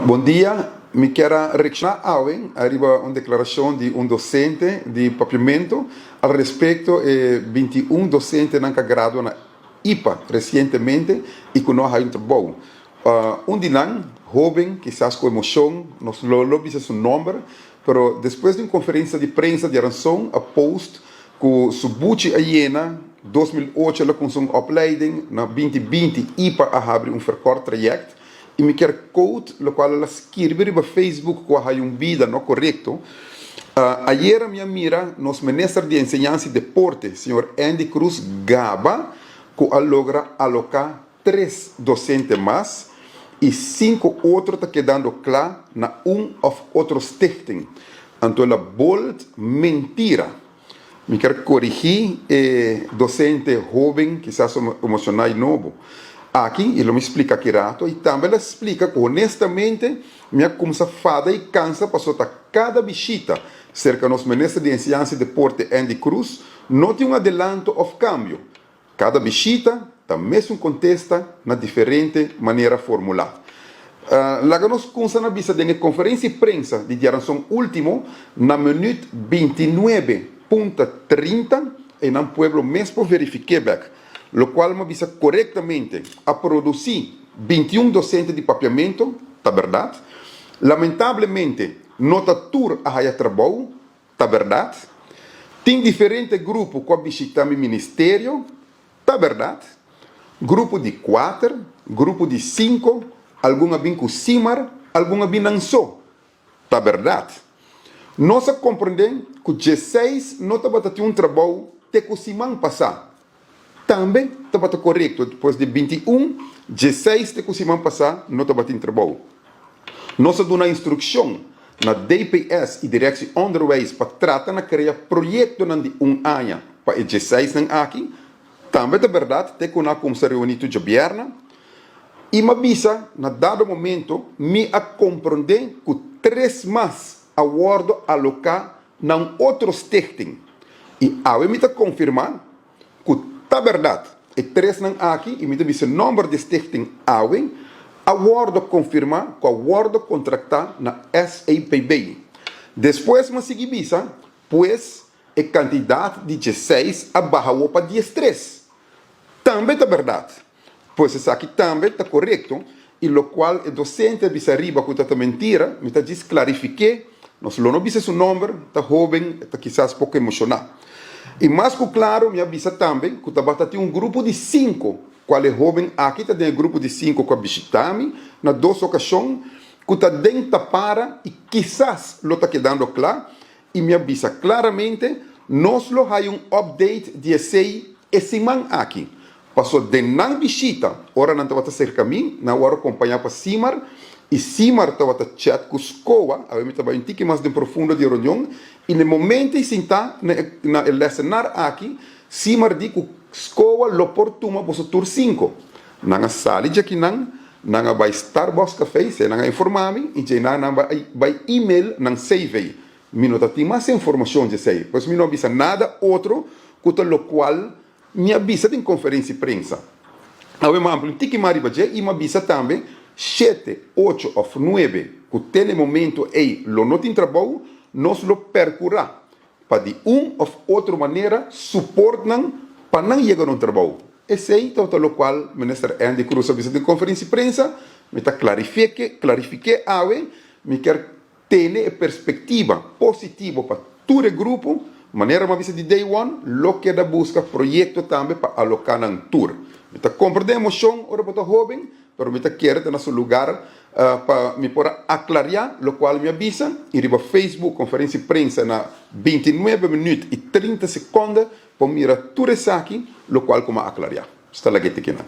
Bom dia, me quero reaccionar arriba una declarazione di un docente di papiamento al rispetto e 21 docenti che graduano IPA recentemente e che non hanno trabalho. Un dinan, joven, quizás con emoción, nos lo dice su nombre, pero después de una conferencia de prensa de razón, a post que su buchi ayena, 2008 la con su opleiding, na 2020 IPA a abrir un verkort traject, e me quer code, lo qual ela escreve no Facebook com a vida não correto. Ayer a minha mira, nos ministro de enseñanza e deporte, senhor Andy Cruz Gaba, que logra alocar 3 docentes mais e 5 outros está quedando claro na of outros stichting. Então, ela bold mentira. Me quer corrigir docente jovem, quizás emocional e novo. Aqui, ele me explica aqui rato, e também ele explica que, honestamente, minha começa fada e cansa para soltar cada visita cerca dos ministros de enseñanza e deporte Andy Cruz, não tem um adelanto ou câmbio. Cada visita também se contesta na diferente maneira formulada. Lá nós começamos na vista de uma conferência de prensa de geração último, na minuto 29.30, e no pueblo mesmo verifiquei lo qual me visa corretamente a produzir 21 docentes de papiamento, tá verdade? Lamentavelmente, não está tur a haya trabalho, tá verdade? Tem diferentes grupos que visitam o ministério, tá verdade? Grupo de 4, grupo de 5, alguns vêm com CIMAR, alguns vêm não só, tá verdade? Nós compreendemos que 16 não está batendo um trabalho até que o semana passada. Também estava correto, depois de 21, 16 de que semana passada não estava em trabalho. Nós damos uma instrução na DPS e Direção Onderwijs para tratar de criar projeto de um ano para 16 aqui. Também é verdade, tem que nós começar a reunir de governo. E me avisa, na dado momento, me a compreender que 3 mais a guardo alocar em outros stichting. E a me confirmar que tá verdade, e 3 não aqui, e me diz o número de stichting Awen, acordo confirmar com o acordo contratar na SAPB. Depois, me seguir visa, pois, a quantidade de 16 abaixou para 13. Também tá verdade, pois isso aqui também está correto, e o qual o docente visa arriba que está mentira, me está diz clarifique, nós não visa o número, está jovem, está quizás pouco emocionado. E mais que claro, me avisa também que tem um grupo de 5, qual é jovem aqui, tem um grupo de 5 que visitamos, na 2 ocasiões, que está dentro para e quizás lo está quedando claro, e me avisa claramente, nós lo hay um update de esse man aqui. Passou de não visita, ora não estava cerca a mim, na hora acompanhar para CIMAR, e CIMAR estava chat com SCOA, a mim estava um pouco mais de profundo de reunião, e no momento em que está na lecionar aqui, CIMAR diz que SCOA lo portuma para o tur 5. Na sala de aqui não vai Starbucks café, se não informar-me, e já não vai e-mail, não save. Minuto tem mais informação de sei, pois me não avisa nada outro, que o qual me avisa em conferência de prensa. A mim, um pouco mais e me avisa também 7, 8 ou 9, que tem momento aí, lo não tem trabalho, nós lo percurá para de ou outra maneira suportam para não chegar no trabalho. Esse é o qual o ministro Andy Cruz avisa em conferência de prensa, me está clarifique me quer ter perspectiva positiva para todo o grupo, maneira uma visa de day one, lo que da busca projeto também para alocar na tour. Me está compreendendo a emoção, ora para o jovem, pero me quer ter no seu lugar para me poder aclarar, lo qual me avisa, e riba Facebook, conferência de prensa na 29 minutos e 30 segundos, para mirar tudo isso aqui, lo qual como aclarar. Está lá que